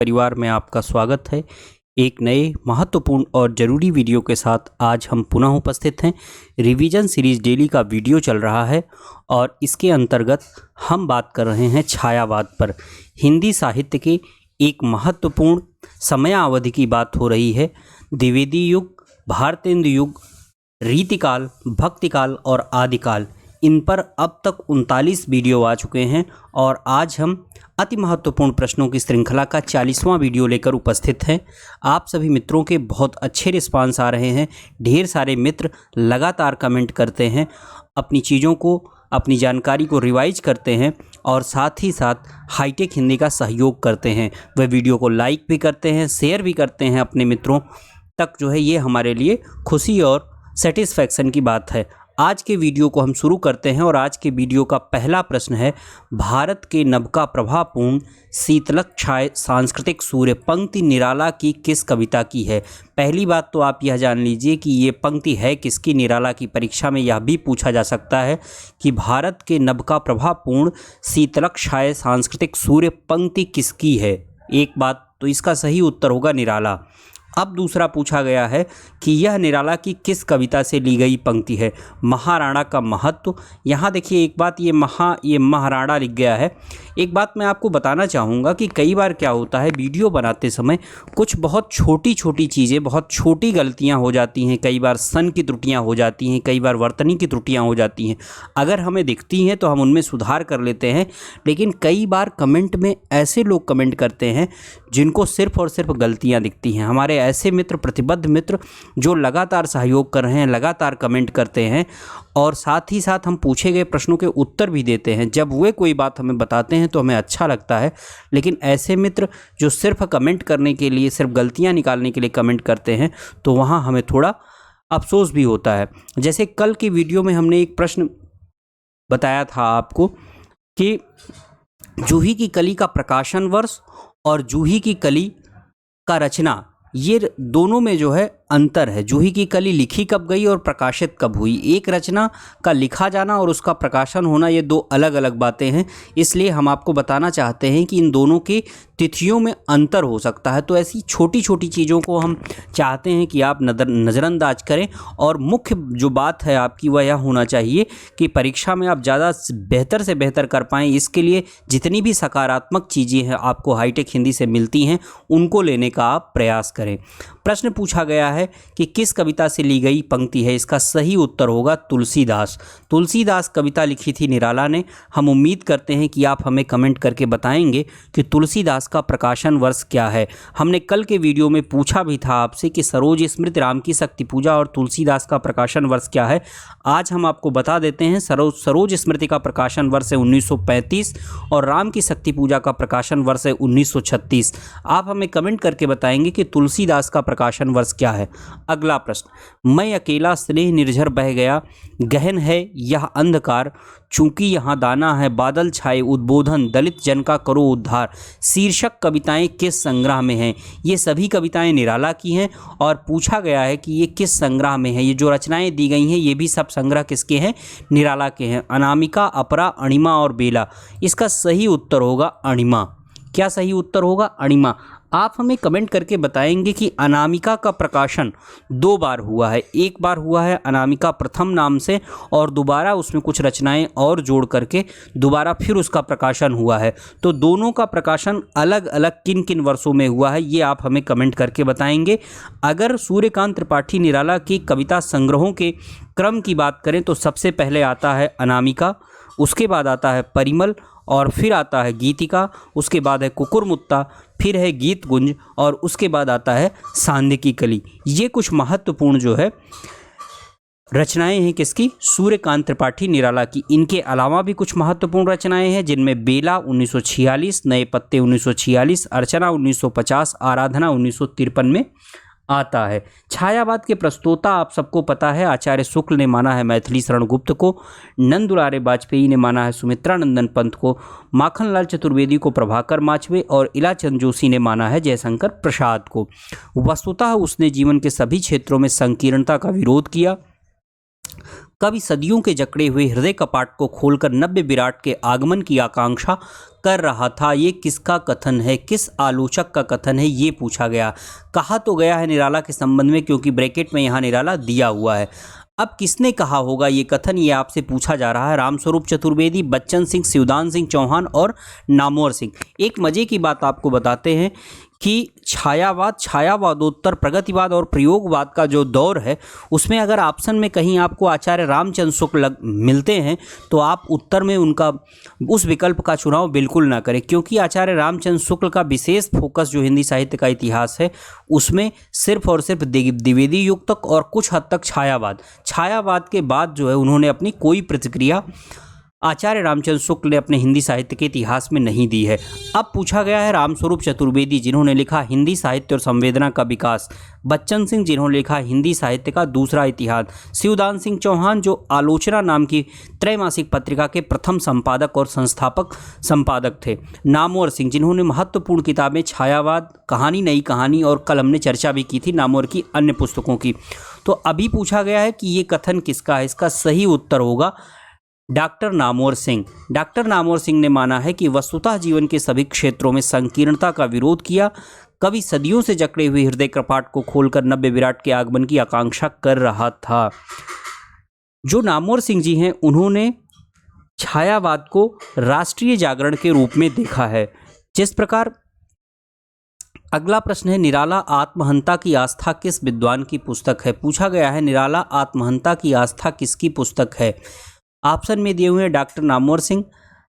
परिवार में आपका स्वागत है। एक नए महत्वपूर्ण और ज़रूरी वीडियो के साथ आज हम पुनः उपस्थित हैं। रिवीजन सीरीज़ डेली का वीडियो चल रहा है और इसके अंतर्गत हम बात कर रहे हैं छायावाद पर। हिंदी साहित्य के एक महत्वपूर्ण समयावधि की बात हो रही है। द्विवेदी युग, भारतेंदु युग, रीतिकाल, भक्तिकाल और आदिकाल, इन पर अब तक 39 वीडियो आ चुके हैं और आज हम अति महत्वपूर्ण प्रश्नों की श्रृंखला का 40वां वीडियो लेकर उपस्थित हैं। आप सभी मित्रों के बहुत अच्छे रिस्पांस आ रहे हैं। ढेर सारे मित्र लगातार कमेंट करते हैं, अपनी चीज़ों को, अपनी जानकारी को रिवाइज करते हैं और साथ ही साथ हाईटेक हिंदी का सहयोग करते हैं। वह वीडियो को लाइक भी करते हैं, शेयर भी करते हैं अपने मित्रों तक। जो है ये हमारे लिए खुशी और सेटिस्फैक्शन की बात है। आज के वीडियो को हम शुरू करते हैं और आज के वीडियो का पहला प्रश्न है, भारत के नवका प्रभापूर्ण शीतलक छाय सांस्कृतिक सूर्य पंक्ति निराला की किस कविता की है। पहली बात तो आप यह जान लीजिए कि ये पंक्ति है किसकी। निराला की परीक्षा में यह भी पूछा जा सकता है कि भारत के नवका प्रभापूर्ण शीतलक छाय सांस्कृतिक सूर्य पंक्ति किसकी है। एक बात तो इसका सही उत्तर होगा निराला। अब दूसरा पूछा गया है कि यह निराला की किस कविता से ली गई पंक्ति है। महाराणा का महत्व। यहाँ देखिए एक बात, ये महाराणा लिख गया है। एक बात मैं आपको बताना चाहूँगा कि कई बार क्या होता है, वीडियो बनाते समय कुछ बहुत छोटी छोटी चीज़ें, बहुत छोटी गलतियाँ हो जाती हैं। कई बार सन की त्रुटियाँ हो जाती हैं, कई बार वर्तनी की त्रुटियाँ हो जाती हैं। अगर हमें दिखती हैं तो हम उनमें सुधार कर लेते हैं, लेकिन कई बार कमेंट में ऐसे लोग कमेंट करते हैं जिनको सिर्फ और सिर्फ गलतियाँ दिखती हैं। हमारे ऐसे मित्र, प्रतिबद्ध मित्र जो लगातार सहयोग कर रहे हैं, लगातार कमेंट करते हैं और साथ ही साथ हम पूछे गए प्रश्नों के उत्तर भी देते हैं। जब वे कोई बात हमें बताते हैं तो हमें अच्छा लगता है, लेकिन ऐसे मित्र जो सिर्फ कमेंट करने के लिए, सिर्फ गलतियां निकालने के लिए कमेंट करते हैं तो वहाँ हमें थोड़ा अफसोस भी होता है। जैसे कल की वीडियो में हमने एक प्रश्न बताया था आपको कि जूही की कली का प्रकाशन वर्ष और जूही की कली का रचना, ये दोनों में जो है अंतर है। जूही की कली लिखी कब गई और प्रकाशित कब हुई। एक रचना का लिखा जाना और उसका प्रकाशन होना, ये दो अलग अलग बातें हैं। इसलिए हम आपको बताना चाहते हैं कि इन दोनों की तिथियों में अंतर हो सकता है। तो ऐसी छोटी छोटी चीज़ों को हम चाहते हैं कि आप नज़रअंदाज करें और मुख्य जो बात है आपकी वह यह होना चाहिए कि परीक्षा में आप ज़्यादा बेहतर से बेहतर कर पाएँ। इसके लिए जितनी भी सकारात्मक चीज़ें हैं आपको हाईटेक हिंदी से मिलती हैं, उनको लेने का आप प्रयास करें। प्रश्न पूछा गया है कि किस कविता से ली गई पंक्ति है। इसका सही उत्तर होगा तुलसीदास। तुलसीदास कविता लिखी थी निराला ने। हम उम्मीद करते हैं कि आप हमें कमेंट करके बताएंगे कि तुलसीदास का प्रकाशन वर्ष क्या है। हमने कल के वीडियो में पूछा भी था आपसे कि सरोज स्मृति, राम की शक्ति पूजा और तुलसीदास का प्रकाशन वर्ष क्या है। आज हम आपको बता देते हैं। सरोज स्मृति का प्रकाशन वर्ष है 1935 और राम की शक्ति पूजा का प्रकाशन वर्ष है 1936। आप हमें कमेंट करके बताएंगे कि तुलसीदास का प्रकाशन वर्ष क्या है। अगला प्रश्न, मैं अकेला स्नेह निर्झर बह गया, गहन है यह अंधकार, चूंकि यहाँ दाना है बादल छाए, उद्बोधन दलित जन का करो उद्धार, शीर्षक कविताएं किस संग्रह में हैं। ये सभी कविताएं निराला की हैं और पूछा गया है कि ये किस संग्रह में है। ये जो रचनाएं दी गई हैं ये भी सब संग्रह किसके हैं, निराला के हैं। अनामिका, अपरा, अणिमा और बेला। इसका सही उत्तर होगा अणिमा। क्या सही उत्तर होगा? अणिमा। आप हमें कमेंट करके बताएंगे कि अनामिका का प्रकाशन 2 बार हुआ है। एक बार हुआ है अनामिका प्रथम नाम से और दोबारा उसमें कुछ रचनाएं और जोड़ करके दोबारा फिर उसका प्रकाशन हुआ है। तो दोनों का प्रकाशन अलग अलग किन किन वर्षों में हुआ है ये आप हमें कमेंट करके बताएंगे। अगर सूर्यकांत त्रिपाठी निराला की कविता संग्रहों के क्रम की बात करें तो सबसे पहले आता है अनामिका, उसके बाद आता है परिमल और फिर आता है गीतिका, उसके बाद है कुकुरमुत्ता, फिर है गीत गुंज और उसके बाद आता है सांध्य की कली। ये कुछ महत्वपूर्ण जो है रचनाएं हैं किसकी, सूर्यकांत त्रिपाठी निराला की। इनके अलावा भी कुछ महत्वपूर्ण रचनाएं हैं जिनमें बेला 1946, नए पत्ते 1946, अर्चना 1950, आराधना 1953 में आता है। छायावाद के प्रस्तोता आप सबको पता है, आचार्य शुक्ल ने माना है मैथिली शरण गुप्त को, नंद दुलारे वाजपेयी ने माना है सुमित्रा नंदन पंत को, माखनलाल चतुर्वेदी को प्रभाकर माचवे और इलाचंद जोशी ने माना है जयशंकर प्रसाद को। वस्तुतः उसने जीवन के सभी क्षेत्रों में संकीर्णता का विरोध किया, कवि सदियों के जकड़े हुए हृदय कपाट को खोलकर नव्य विराट के आगमन की आकांक्षा कर रहा था। ये किसका कथन है, किस आलोचक का कथन है, ये पूछा गया। कहा तो गया है निराला के संबंध में, क्योंकि ब्रैकेट में यहाँ निराला दिया हुआ है। अब किसने कहा होगा ये कथन, ये आपसे पूछा जा रहा है। रामस्वरूप चतुर्वेदी, बच्चन सिंह, शिवदान सिंह चौहान और नामवर सिंह। एक मजे की बात आपको बताते हैं कि छायावाद, छायावादोत्तर प्रगतिवाद और प्रयोगवाद का जो दौर है, उसमें अगर ऑप्शन में कहीं आपको आचार्य रामचंद्र शुक्ल मिलते हैं तो आप उत्तर में उनका उस विकल्प का चुनाव बिल्कुल ना करें, क्योंकि आचार्य रामचंद्र शुक्ल का विशेष फोकस जो हिंदी साहित्य का इतिहास है उसमें सिर्फ और सिर्फ द्विवेदी युक्तक और कुछ हद तक छायावाद के बाद जो है उन्होंने अपनी कोई प्रतिक्रिया आचार्य रामचंद्र शुक्ल ने अपने हिंदी साहित्य के इतिहास में नहीं दी है। अब पूछा गया है रामस्वरूप चतुर्वेदी, जिन्होंने लिखा हिंदी साहित्य और संवेदना का विकास, बच्चन सिंह जिन्होंने लिखा हिंदी साहित्य का दूसरा इतिहास, शिवदान सिंह चौहान जो आलोचना नाम की त्रैमासिक पत्रिका के प्रथम संपादक और संस्थापक संपादक थे, नामवर सिंह जिन्होंने महत्वपूर्ण किताबें छायावाद, कहानी नई कहानी और कल हमने चर्चा भी की थी नामवर की अन्य पुस्तकों की। तो अभी पूछा गया है कि ये कथन किसका है, इसका सही उत्तर होगा डॉक्टर नामवर सिंह। डॉक्टर नामवर सिंह ने माना है कि वस्तुतः जीवन के सभी क्षेत्रों में संकीर्णता का विरोध किया। कवि सदियों से जकड़े हुए हृदय कपाट को खोलकर नव्य विराट के आगमन की आकांक्षा कर रहा था। जो नामवर सिंह जी हैं उन्होंने छायावाद को राष्ट्रीय जागरण के रूप में देखा है। जिस प्रकार अगला प्रश्न है, निराला आत्महंता की आस्था किस विद्वान की पुस्तक है। पूछा गया है निराला आत्महंता की आस्था किसकी पुस्तक है। ऑप्शन में दिए हुए हैं डॉक्टर नामवर सिंह,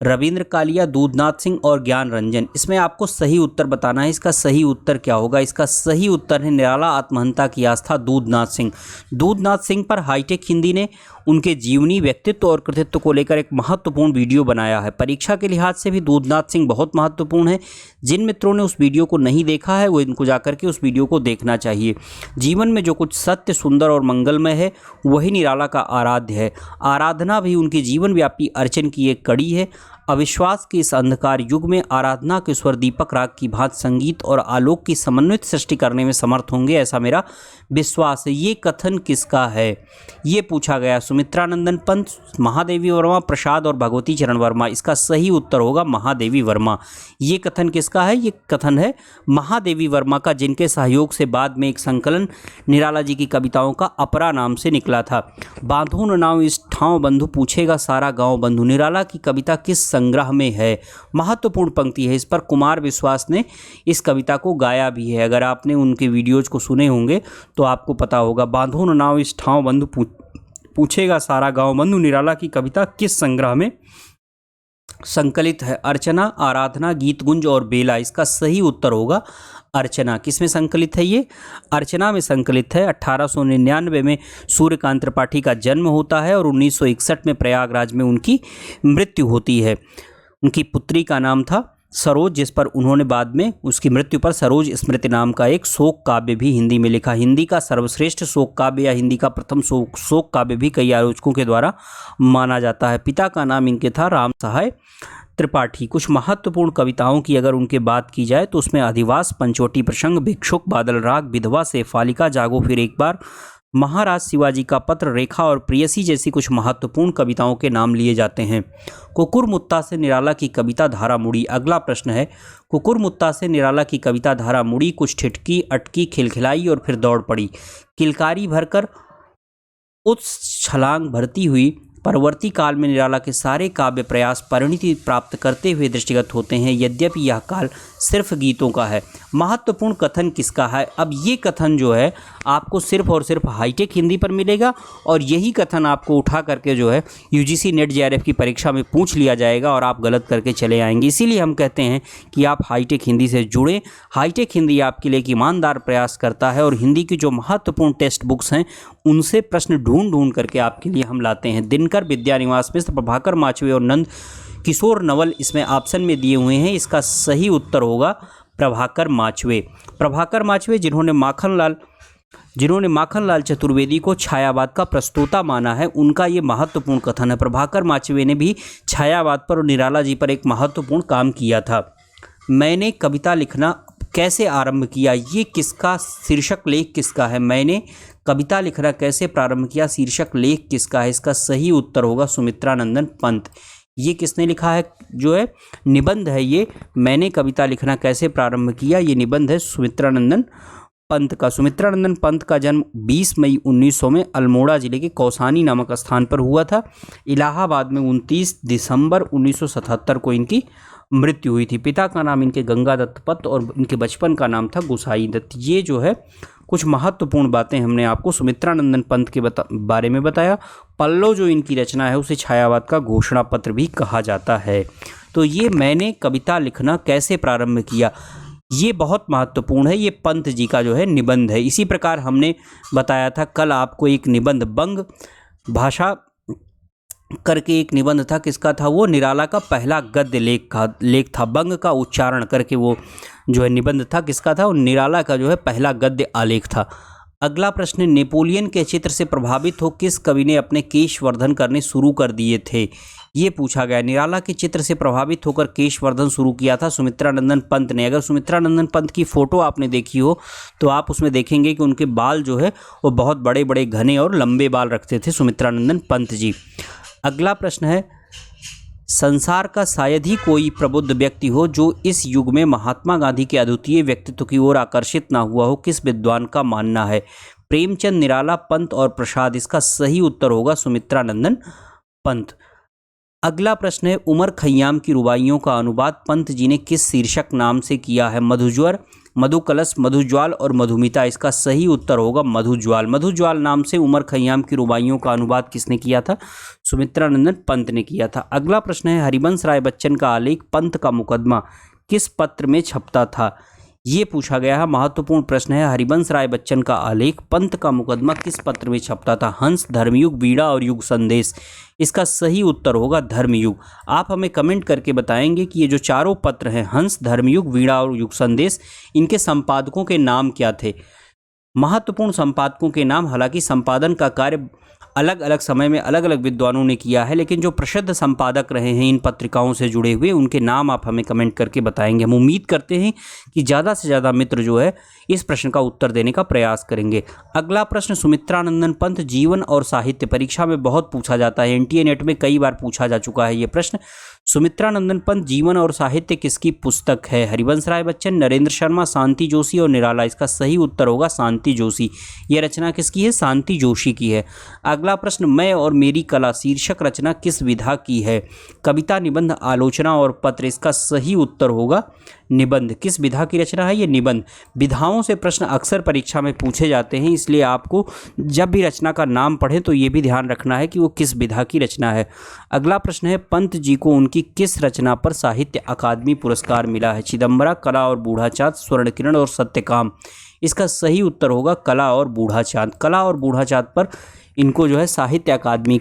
रविंद्र कालिया, दूधनाथ सिंह और ज्ञान रंजन। इसमें आपको सही उत्तर बताना है। इसका सही उत्तर क्या होगा, इसका सही उत्तर है निराला आत्महंता की आस्था दूधनाथ सिंह। दूधनाथ सिंह पर हाईटेक हिंदी ने उनके जीवनी, व्यक्तित्व और कृतित्व को लेकर एक महत्वपूर्ण वीडियो बनाया है। परीक्षा के लिहाज से भी दूधनाथ सिंह बहुत महत्वपूर्ण है। जिन मित्रों ने उस वीडियो को नहीं देखा है वो इनको जाकर के उस वीडियो को देखना चाहिए। जीवन में जो कुछ सत्य, सुंदर और मंगलमय है वही निराला का आराध्य है। आराधना भी उनकी जीवन व्यापी अर्चन की एक कड़ी है। अविश्वास के इस अंधकार युग में आराधना के स्वर दीपक राग की भांति संगीत और आलोक की समन्वित सृष्टि करने में समर्थ होंगे, ऐसा मेरा विश्वास है। ये कथन किसका है, ये पूछा गया। सुमित्रानंदन पंत, महादेवी वर्मा, प्रसाद और भगवती चरण वर्मा। इसका सही उत्तर होगा महादेवी वर्मा। ये कथन किसका है, ये कथन है महादेवी वर्मा का, जिनके सहयोग से बाद में एक संकलन निराला जी की कविताओं का अपरा नाम से निकला था। बांधो न नाव इस ठाव बंधु, पूछेगा सारा गांव बंधु। निराला की कविता किस संग्रह में है। महत्वपूर्ण पंक्ति है। इस पर कुमार विश्वास ने इस कविता को गाया भी है। अगर आपने उनके वीडियोज को सुने होंगे तो आपको पता होगा। बांधो न नाव इस ठाव बंधु, पूछेगा सारा गांव बंधु। निराला की कविता किस संग्रह में संकलित है। अर्चना, आराधना, गीतगुंज और बेला। इसका सही उत्तर होगा अर्चना। किसमें संकलित है ये, अर्चना में संकलित है। 1899 में सूर्यकांत त्रिपाठी का जन्म होता है और 1961 में प्रयागराज में उनकी मृत्यु होती है। उनकी पुत्री का नाम था सरोज, जिस पर उन्होंने बाद में उसकी मृत्यु पर सरोज स्मृति नाम का एक शोक काव्य भी हिंदी में लिखा। हिंदी का सर्वश्रेष्ठ शोक काव्य या हिंदी का प्रथम शोक काव्य भी कई आलोचकों के द्वारा माना जाता है। पिता का नाम इनके था राम सहाय त्रिपाठी। कुछ महत्वपूर्ण कविताओं की अगर उनके बात की जाए तो उसमें अधिवास, पंचवटी प्रसंग, भिक्षुक, बादल राग, विधवा से फालिका, जागो फिर एक बार, महाराज शिवाजी का पत्र, रेखा और प्रेयसी जैसी कुछ महत्वपूर्ण कविताओं के नाम लिए जाते हैं। कुकुरमुत्ता से निराला की कविता धारा मुड़ी। अगला प्रश्न है, कुकुरमुत्ता से निराला की कविता धारा मुड़ी, कुछ ठिठकी, अटकी, खिलखिलाई और फिर दौड़ पड़ी, किलकारी भरकर उस छलांग भरती हुई। परवर्ती काल में निराला के सारे काव्य प्रयास परिणति प्राप्त करते हुए दृष्टिगत होते हैं, यद्यपि यह काल सिर्फ गीतों का है। महत्वपूर्ण कथन किसका है। अब ये कथन जो है आपको सिर्फ और सिर्फ हाईटेक हिंदी पर मिलेगा और यही कथन आपको उठा करके जो है यूजीसी नेट जेआरएफ की परीक्षा में पूछ लिया जाएगा और आप गलत करके चले आएंगे। इसीलिए हम कहते हैं कि आप हाईटेक हिंदी से जुड़ें। हाईटेक हिंदी आपके लिए एक ईमानदार प्रयास करता है और हिंदी की जो महत्वपूर्ण टेक्स्ट बुक्स हैं उनसे प्रश्न ढूंढ करके आपके लिए हम लाते हैं। दिनकर, विद्यानिवास मिश्र, प्रभाकर माचवे और नंद किशोर नवल इसमें ऑप्शन में दिए हुए हैं। इसका सही उत्तर होगा प्रभाकर माचवे। प्रभाकर माचवे जिन्होंने माखनलाल चतुर्वेदी को छायावाद का प्रस्तोता माना है, उनका ये महत्वपूर्ण कथन है। प्रभाकर माचवे ने भी छायावाद पर और निराला जी पर एक महत्वपूर्ण काम किया था। मैंने कविता लिखना कैसे आरंभ किया, ये किसका शीर्षक लेख किसका है। मैंने कविता लिखना कैसे प्रारंभ किया शीर्षक लेख किसका है। इसका सही उत्तर होगा सुमित्रानंदन पंत। ये किसने लिखा है, जो है निबंध है ये, मैंने कविता लिखना कैसे प्रारंभ किया, ये निबंध है सुमित्रानंदन पंत का। सुमित्रानंदन पंत का जन्म 20 मई 1900 में अल्मोड़ा जिले के कौसानी नामक स्थान पर हुआ था। इलाहाबाद में 29 दिसंबर 1977 को इनकी मृत्यु हुई थी। पिता का नाम इनके गंगादत्त पंत और इनके बचपन का नाम था गोसाई दत्त। ये जो है कुछ महत्वपूर्ण बातें हमने आपको सुमित्रानंदन पंत के बारे में बताया। पल्लव जो इनकी रचना है उसे छायावाद का घोषणा पत्र भी कहा जाता है। तो ये मैंने कविता लिखना कैसे प्रारंभ किया, ये बहुत महत्वपूर्ण है। ये पंत जी का जो है निबंध है। इसी प्रकार हमने बताया था कल आपको एक निबंध बंग भाषा करके एक निबंध था, किसका था वो, निराला का पहला गद्य लेख था। बंग का उच्चारण करके वो जो है निबंध था, किसका था, वो निराला का जो है पहला गद्य आलेख था। अगला प्रश्न, नेपोलियन के चित्र से प्रभावित हो किस कवि ने अपने केशवर्धन करने शुरू कर दिए थे, ये पूछा गया। निराला के चित्र से प्रभावित होकर केशवर्धन शुरू किया था सुमित्रानंदन पंत ने। अगर सुमित्रानंदन पंत की फ़ोटो आपने देखी हो तो आप उसमें देखेंगे कि उनके बाल जो है वो बहुत बड़े बड़े घने और लंबे बाल रखते थे सुमित्रानंदन पंत जी। अगला प्रश्न है, संसार का शायद ही कोई प्रबुद्ध व्यक्ति हो जो इस युग में महात्मा गांधी के अद्वितीय व्यक्तित्व की ओर आकर्षित ना हुआ हो, किस विद्वान का मानना है। प्रेमचंद, निराला, पंत और प्रसाद। इसका सही उत्तर होगा सुमित्रानंदन पंत। अगला प्रश्न है, उमर खय्याम की रुबाइयों का अनुवाद पंत जी ने किस शीर्षक नाम से किया है। मधुज्वर, मधुकलश, मधुज्वाल और मधुमिता। इसका सही उत्तर होगा मधुज्वाल। मधुज्वाल नाम से उमर खय्याम की रुबाइयों का अनुवाद किसने किया था, सुमित्रानंदन पंत ने किया था। अगला प्रश्न है, हरिवंश राय बच्चन का आलेख पंत का मुकदमा किस पत्र में छपता था, ये पूछा गया है। महत्वपूर्ण प्रश्न है, हरिवंश राय बच्चन का आलेख पंत का मुकदमा किस पत्र में छपता था। हंस, धर्मयुग, बीड़ा और युग संदेश। इसका सही उत्तर होगा धर्मयुग। आप हमें कमेंट करके बताएंगे कि ये जो चारों पत्र हैं, हंस, धर्मयुग, बीड़ा और युग संदेश, इनके संपादकों के नाम क्या थे। महत्वपूर्ण संपादकों के नाम, हालांकि संपादन का कार्य अलग अलग समय में अलग अलग विद्वानों ने किया है, लेकिन जो प्रसिद्ध संपादक रहे हैं इन पत्रिकाओं से जुड़े हुए, उनके नाम आप हमें कमेंट करके बताएंगे। हम उम्मीद करते हैं कि ज़्यादा से ज़्यादा मित्र जो है इस प्रश्न का उत्तर देने का प्रयास करेंगे। अगला प्रश्न, सुमित्रानंदन पंत जीवन और साहित्य। परीक्षा में बहुत पूछा जाता है, एनटीए नेट में कई बार पूछा जा चुका है ये प्रश्न। सुमित्रानंदन पंत जीवन और साहित्य किसकी पुस्तक है। हरिवंश राय बच्चन, नरेंद्र शर्मा, शांति जोशी और निराला। इसका सही उत्तर होगा शांति जोशी। यह रचना किसकी है, शांति जोशी की है। अगला प्रश्न, मैं और मेरी कला शीर्षक रचना किस विधा की है। कविता, निबंध, आलोचना और पत्र। इसका सही उत्तर होगा निबंध। किस विधा की रचना है, ये निबंध। विधाओं से प्रश्न अक्सर परीक्षा में पूछे जाते हैं, इसलिए आपको जब भी रचना का नाम पढ़ें तो ये भी ध्यान रखना है कि वो किस विधा की रचना है। अगला प्रश्न है, पंत जी को उनकी किस रचना पर साहित्य अकादमी पुरस्कार मिला है। चिदम्बरा, कला और बूढ़ा चाँद, स्वर्ण किरण और सत्यकाम। इसका सही उत्तर होगा कला और बूढ़ा चाँद। कला और बूढ़ा चाँद पर इनको जो है साहित्य अकादमी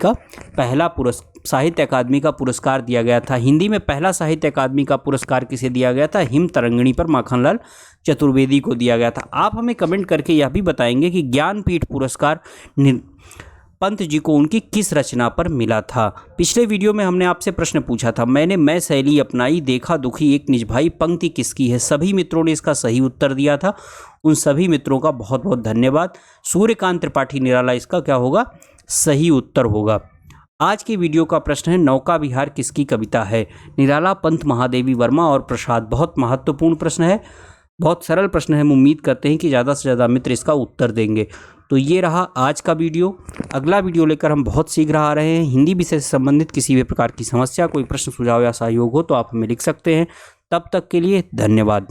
का पुरस्कार दिया गया था। हिंदी में पहला साहित्य अकादमी का पुरस्कार किसे दिया गया था, हिम तरंगिणी पर माखनलाल चतुर्वेदी को दिया गया था। आप हमें कमेंट करके यह भी बताएंगे कि ज्ञानपीठ पुरस्कार पंत जी को उनकी किस रचना पर मिला था। पिछले वीडियो में हमने आपसे प्रश्न पूछा था, मैंने मैं शैली अपनाई, देखा दुखी एक निज भाई, पंक्ति किसकी है। सभी मित्रों ने इसका सही उत्तर दिया था। उन सभी मित्रों का बहुत बहुत धन्यवाद। सूर्यकांत त्रिपाठी निराला इसका क्या होगा, सही उत्तर होगा। आज के वीडियो का प्रश्न है, नौका विहार किसकी कविता है। निराला, पंत, महादेवी वर्मा और प्रसाद। बहुत महत्वपूर्ण प्रश्न है, बहुत सरल प्रश्न है। हम उम्मीद करते हैं कि ज़्यादा से ज़्यादा मित्र इसका उत्तर देंगे। तो ये रहा आज का वीडियो। अगला वीडियो लेकर हम बहुत शीघ्र आ रहे हैं। हिंदी विषय से संबंधित किसी भी प्रकार की समस्या, कोई प्रश्न, सुझाव या सहयोग हो तो आप हमें लिख सकते हैं। तब तक के लिए धन्यवाद।